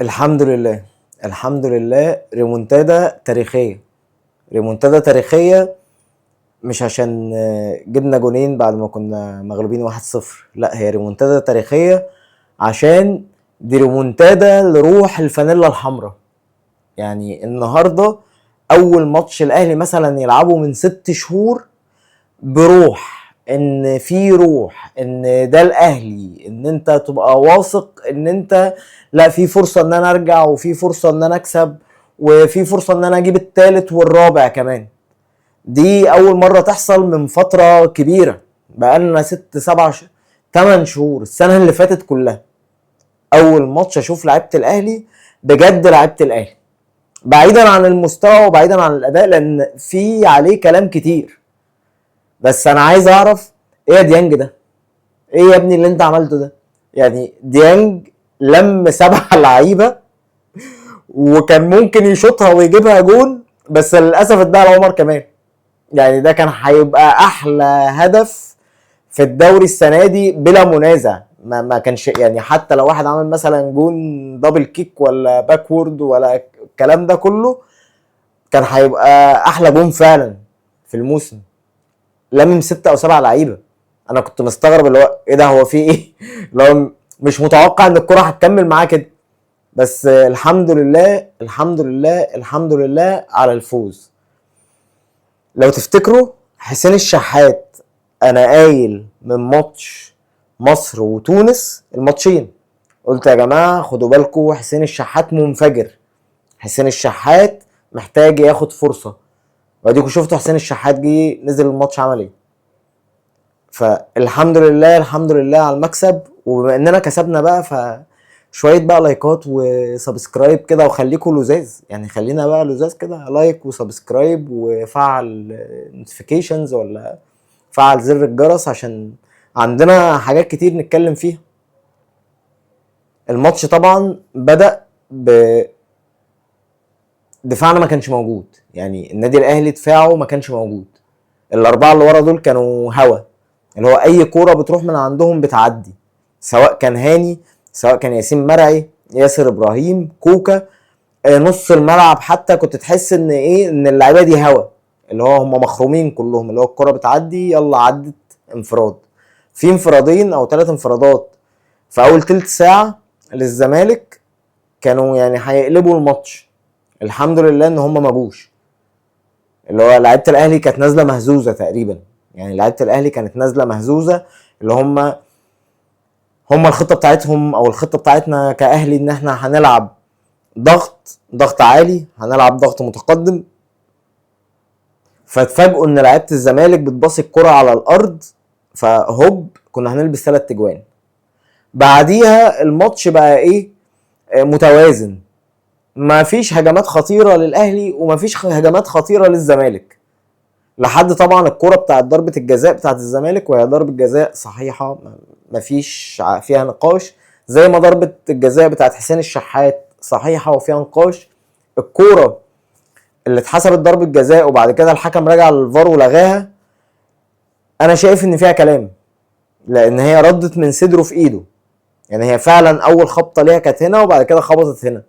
الحمد لله. الحمد لله، ريمونتادا تاريخية. ريمونتادا تاريخية، مش عشان جبنا جونين بعد ما كنا مغلوبين 1-0. لا، هي ريمونتادا تاريخية عشان دي ريمونتادا لروح الفانيلا الحمراء. يعني النهاردة أول ماتش الأهلي مثلا يلعبه من 6 شهور بروح، ان في روح، ان ده الاهلي، ان انت تبقى واثق ان انت لا، في فرصة ان انا ارجع، وفي فرصة ان انا اكسب، وفي فرصة ان انا اجيب التالت والرابع كمان. دي اول مرة تحصل من فترة كبيرة، بقالنا 6 7 8 شهور، السنة اللي فاتت كلها اول ماتش اشوف لعيبة الاهلي بجد، لعيبة الاهلي بعيدا عن المستوى وبعيدا عن الاداء، لان في عليه كلام كتير. بس انا عايز اعرف ايه يا ديانج ده؟ ايه يا ابني اللي انت عملته ده؟ يعني ديانج لم 7 لعيبه، وكان ممكن يشوطها ويجيبها جون، بس للاسف اداها لعمر كمان. يعني ده كان هيبقى احلى هدف في الدوري السنه دي بلا منازع. ما كانش يعني، حتى لو واحد عمل مثلا جون دبل كيك ولا باكورد ولا الكلام ده كله، كان هيبقى احلى جون فعلا في الموسم. لمم 6 او 7 لعيبه. انا كنت مستغرب اللي هو ايه ده، هو في ايه؟ لو مش متوقع ان الكره هتكمل معاه كده. بس الحمد لله، الحمد لله، الحمد لله على الفوز. لو تفتكروا حسين الشحات، انا قايل من ماتش مصر وتونس الماتشين، قلت يا جماعه خدوا بالكم، حسين الشحات منفجر، حسين الشحات محتاج ياخد فرصه. واديكوا شفتوا حسين الشحات جه نزل الماتش عمل ايه. فالحمد لله، الحمد لله على المكسب. وبما اننا كسبنا بقى، ف شويه بقى لايكات وسبسكرايب كده، وخليكوا لزاز، يعني خلينا بقى لزاز كده، لايك وسبسكرايب وفعل نوتيفيكيشنز، ولا فعل زر الجرس، عشان عندنا حاجات كتير نتكلم فيها. الماتش طبعا بدأ دفاعنا ما كانش موجود. يعني النادي الاهلي دفاعه ما كانش موجود. الاربعه اللي ورا دول كانوا هوا، اللي هو اي كوره بتروح من عندهم بتعدي، سواء كان هاني، سواء كان ياسين مرعي، ياسر ابراهيم، كوكا. نص الملعب حتى كنت تحس ان ايه، ان اللعيبه دي هوا، اللي هو هم مخرومين كلهم، اللي هو الكوره بتعدي يلا عدت. انفراد، في انفرادين او 3 انفرادات في اول تلت ساعه للزمالك، كانوا يعني هيقلبوا الماتش. الحمد لله ان هم ما جوش. اللي هو لعيبه الاهلي كانت نازله مهزوزه تقريبا. يعني لعيبه الاهلي كانت نازله مهزوزه، اللي هم الخطه بتاعتهم او الخطه بتاعتنا كاهلي، ان احنا هنلعب ضغط عالي، هنلعب ضغط متقدم. فتفاجئوا ان لعيبه الزمالك بتباصي الكره على الارض، فهوب كنا هنلبس 3 اجوان. بعديها الماتش بقى ايه؟ متوازن. ما فيش هجمات خطيره للاهلي وما فيش هجمات خطيره للزمالك، لحد طبعا الكرة بتاعت ضربة الجزاء بتاعت الزمالك، وهي ضربة جزاء صحيحة مفيش فيها نقاش. زي ما ضربة الجزاء بتاعت حسين الشحات صحيحة وفيها نقاش. الكورة اللي اتحسبت ضربة جزاء وبعد كده الحكم رجع للفار ولغاها، انا شايف ان فيها كلام، لان هي ردت من صدره في ايده. يعني هي فعلا اول خبطة ليها كانت هنا، وبعد كده خبطت هنا.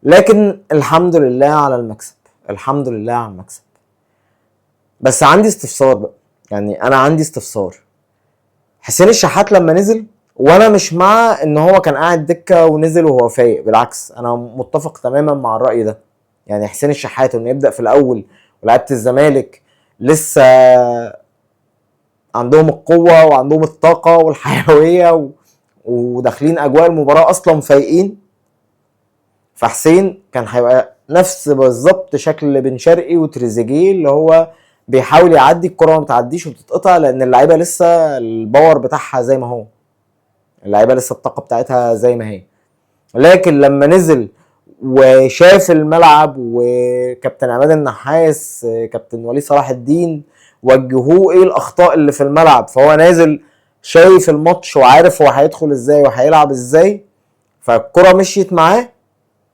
لكن الحمد لله على المكسب، الحمد لله على المكسب. بس عندي استفسار بقى، يعني انا عندي استفسار. حسين الشحات لما نزل، وانا مش مع ان هو كان قاعد دكه ونزل وهو فايق، بالعكس انا متفق تماما مع الراي ده. يعني حسين الشحات انه يبدا في الاول، ولعيبه الزمالك لسه عندهم القوه وعندهم الطاقه والحيويه وداخلين اجواء المباراه اصلا فايقين. فحسين كان هيبقى نفس بالظبط شكل بن شرقي وتريزيجيه، اللي هو بيحاول يعدي الكره ما بتعديش وبتتقطع، لان اللعيبه لسه الباور بتاعها زي ما هو، اللعيبه لسه الطاقه بتاعتها زي ما هي. لكن لما نزل وشاف الملعب، وكابتن عماد النحاس، كابتن وليد صلاح الدين وجهوه ايه الاخطاء اللي في الملعب، فهو نازل شايف الماتش وعارف هو هيدخل ازاي وهيلعب ازاي. فالكره مشيت معاه،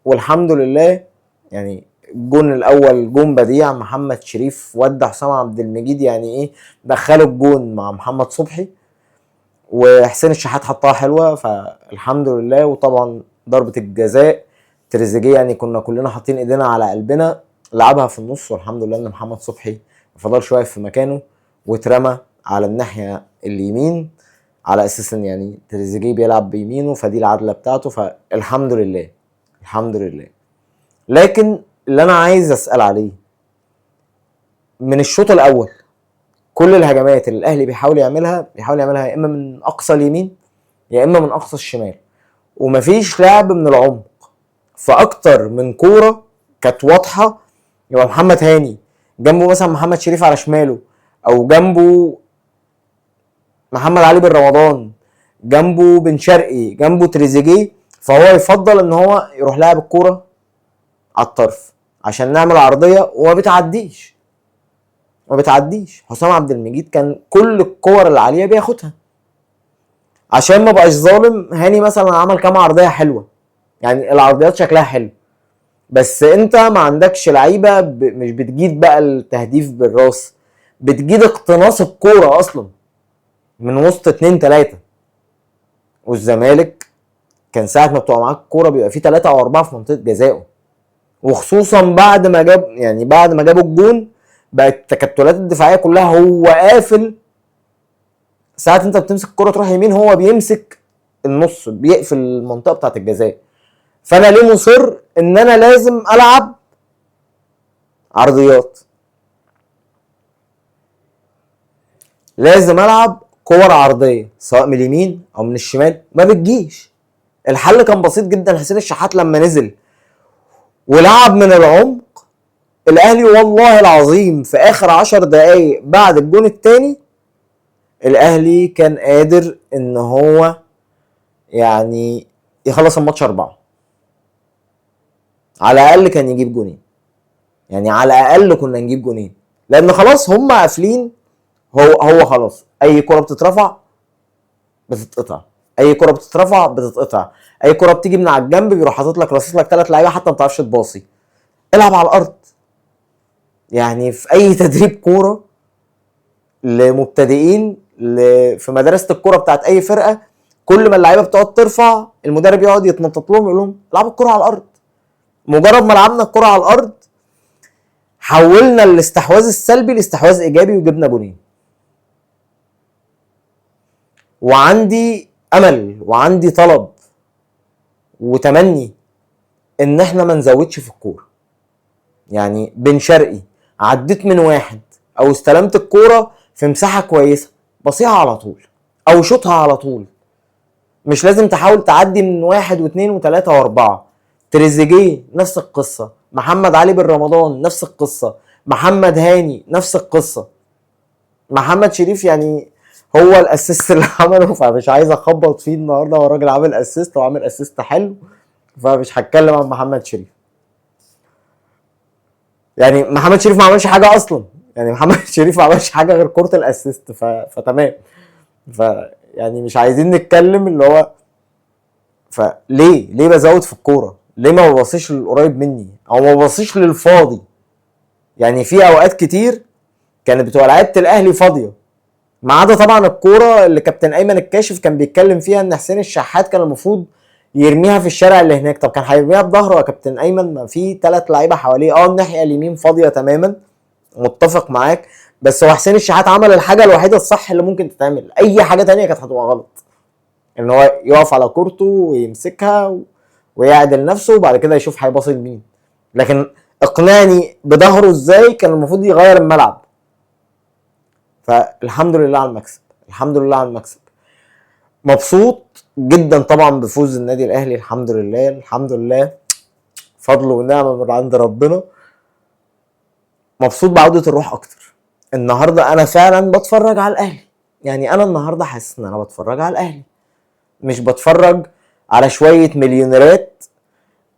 والحمد لله. يعني الجون الاول جون بديع، محمد شريف ودع حسام عبد المجيد، يعني ايه، دخله الجون مع محمد صبحي، وحسين الشحات حطها حلوه، فالحمد لله. وطبعا ضربه الجزاء تريزيجيه يعني كنا كلنا حاطين ايدينا على قلبنا، لعبها في النص والحمد لله ان محمد صبحي ما فضلش واقف في مكانه واترمى على الناحيه اليمين على اساس ان يعني تريزيجيه بيلعب بيمينه فدي العدله بتاعته، فالحمد لله الحمد لله. لكن اللي انا عايز اسال عليه من الشوط الاول، كل الهجمات اللي الاهلي بيحاول يعملها يا اما من اقصى اليمين يا اما من اقصى الشمال، ومفيش لعب من العمق. فاكتر من كوره كانت واضحه يبقى محمد هاني جنبه مثلا محمد شريف على شماله، او جنبه محمد علي بن رمضان، جنبه بن شرقي، جنبه تريزيجيه، فهو يفضل ان هو يروح لاعب الكوره على الطرف عشان نعمل عرضيه وما بتعديش. حسام عبد المجيد كان كل الكور اللي عليها بياخدها. عشان ما بقاش ظالم، هاني مثلا عمل كام عرضيه حلوه، يعني العرضيات شكلها حلو، بس انت ما عندكش لعيبه مش بتجيد بقى التهديف بالراس، بتجيد اقتناص الكوره اصلا من وسط 2-3. والزمالك كان ساعه ما بتبقى معاك الكوره بيبقى فيه 3 أو 4 في منطقه جزائه، وخصوصا بعد ما جابوا الجون بقت التكتلات الدفاعيه كلها هو قافل. ساعه انت بتمسك الكوره تروح يمين هو بيمسك النص بيقفل المنطقه بتاعه الجزاء. فانا ليه مصر ان انا لازم العب عرضيات، لازم العب كور عرضيه سواء من اليمين او من الشمال، ما بتجيش. الحل كان بسيط جدا، حسين الشحات لما نزل ولعب من العمق، الاهلي والله العظيم في اخر 10 دقايق بعد الجون الثاني الاهلي كان قادر ان هو يعني يخلص الماتش 4، على الاقل كان يجيب جونين، يعني على الاقل كنا نجيب جونين، لان خلاص هم قافلين. هو خلاص اي كرة بتترفع بتتقطع، اي كرة بتترفع بتتقطع، اي كرة بتيجي من على الجنب بيروح حاطط لك رصاص لك 3 لعيبه حتى ما بتعرفش تباصي، العب على الارض. يعني في اي تدريب كوره لمبتدئين في مدرسه الكوره بتاعت اي فرقه، كل ما اللعيبه بتقعد ترفع المدرب يقعد يتنطط لهم يقول لهم العبوا الكوره على الارض. مجرد ما لعبنا الكوره على الارض حولنا الاستحواذ السلبي لاستحواذ ايجابي وجبنا جونين. وعندي امل وعندي طلب وتمني ان احنا ما نزودش في الكوره. يعني بن شرقي عديت من واحد او استلمت الكوره في مساحه كويسه بصيها على طول او شوطها على طول، مش لازم تحاول تعدي من 1 و2 و3 و4. تريزيجيه نفس القصه، محمد علي بن رمضان نفس القصه، محمد هاني نفس القصه، محمد شريف يعني هو الاسيست اللي عمله، فمش عايز اخبط فيه النهارده، هو الراجل عامل اسيست وعامل اسيست حلو، فمش هتكلم عن محمد شريف. يعني محمد شريف ما عملش حاجه اصلا، يعني محمد شريف ما عملش حاجه غير كره الاسيست، فتمام. يعني مش عايزين نتكلم اللي هو ليه بزود في الكوره؟ ليه ما ببصيش للقريب مني او ما ببصيش للفاضي؟ يعني في اوقات كتير كانت بتبقى لعيبه الاهلي فاضيه، ما عدا طبعا الكوره اللي كابتن ايمن الكاشف كان بيتكلم فيها ان حسين الشحات كان المفروض يرميها في الشارع اللي هناك. طب كان هيرميها بظهره يا كابتن ايمن؟ ما في 3 لعيبه حواليه، الناحيه اليمين فاضيه تماما، متفق معاك، بس هو حسين الشحات عمل الحاجه الوحيده الصح اللي ممكن تتعمل، اي حاجه تانية كانت هتبقى غلط، ان هو يقف على كورته ويمسكها ويعدل نفسه وبعد كده يشوف هيباصي لمين. لكن اقنعني بظهره ازاي، كان المفروض يغير الملعب. فالحمد لله على المكسب، الحمد لله على المكسب. مبسوط جدا طبعا بفوز النادي الاهلي، الحمد لله الحمد لله، فضل ونعمه من عند ربنا. مبسوط بعودة الروح اكتر. النهارده انا فعلا بتفرج على الاهلي، يعني انا النهارده حاسس ان انا بتفرج على الاهلي، مش بتفرج على شويه مليونيرات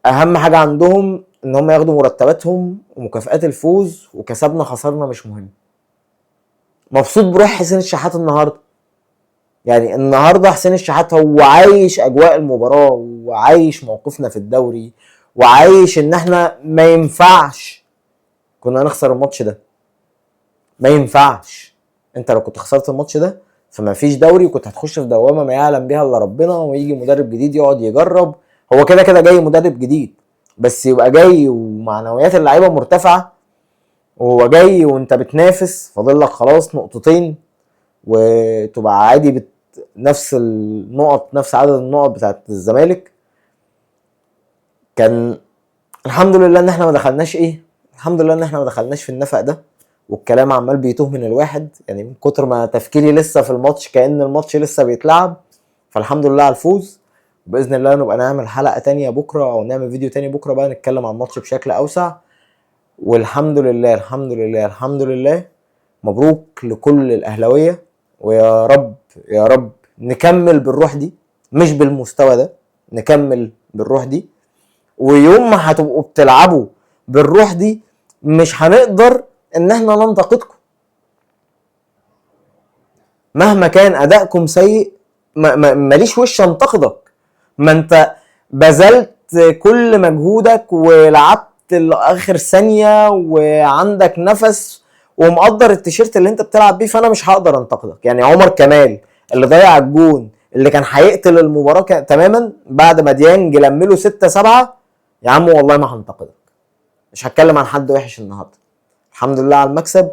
اهم حاجه عندهم ان هم ياخدوا مرتباتهم ومكافآت الفوز، وكسبنا خسرنا مش مهم. مبسوط بروح حسين الشحات النهارده، يعني النهارده حسين الشحات هو عايش اجواء المباراه وعايش موقفنا في الدوري، وعايش ان احنا ما ينفعش كنا نخسر الماتش ده، ما ينفعش. انت لو كنت خسرت الماتش ده فما فيش دوري، وكنت هتخش في دوامه ما يعلم بها الا ربنا، ويجي مدرب جديد يقعد يجرب هو كده كده جاي مدرب جديد، بس يبقى جاي ومعنويات اللعيبه مرتفعه، وهو جاي وانت بتنافس فاضل لك خلاص نقطتين وتبقى عادي نفس النقط، نفس عدد النقط بتاعت الزمالك. كان الحمد لله ان احنا ما دخلناش الحمد لله ان احنا ما دخلناش في النفق ده، والكلام عمال بيتوه من الواحد يعني من كتر ما تفكيري لسه في الماتش كأن الماتش لسه بيتلعب. فالحمد لله على الفوز، باذن الله نبقى نعمل حلقه تانية بكره او نعمل فيديو تاني بكره بقى نتكلم عن الماتش بشكل اوسع. والحمد لله الحمد لله الحمد لله، مبروك لكل الاهلاويه، ويا رب يا رب نكمل بالروح دي، مش بالمستوى ده، نكمل بالروح دي. ويوم ما هتبقوا بتلعبوا بالروح دي مش هنقدر ان احنا ننتقدكم مهما كان ادائكم سيء. ماليش وش انتقدك، ما انت بذلت كل مجهودك ولعبت لاخر ثانيه وعندك نفس ومقدر التيشيرت اللي انت بتلعب بيه، فانا مش هقدر انتقدك. يعني عمر كمال اللي ضيع الجون اللي كان هيقتل المباراه تماما بعد ما ديانج لمله 6-7، يا عم والله ما هنتقدك، مش هتكلم عن حد وحش النهارده. الحمد لله على المكسب.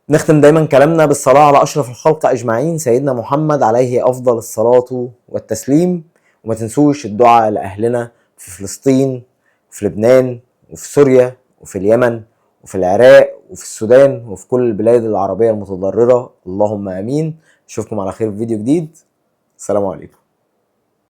نختم دايما كلامنا بالصلاة على أشرف الخلق أجمعين سيدنا محمد عليه أفضل الصلاة والتسليم. وما تنسوش الدعاء لأهلنا في فلسطين وفي لبنان وفي سوريا وفي اليمن وفي العراق وفي السودان وفي كل البلاد العربية المتضررة، اللهم آمين. أشوفكم على خير في فيديو جديد. السلام عليكم.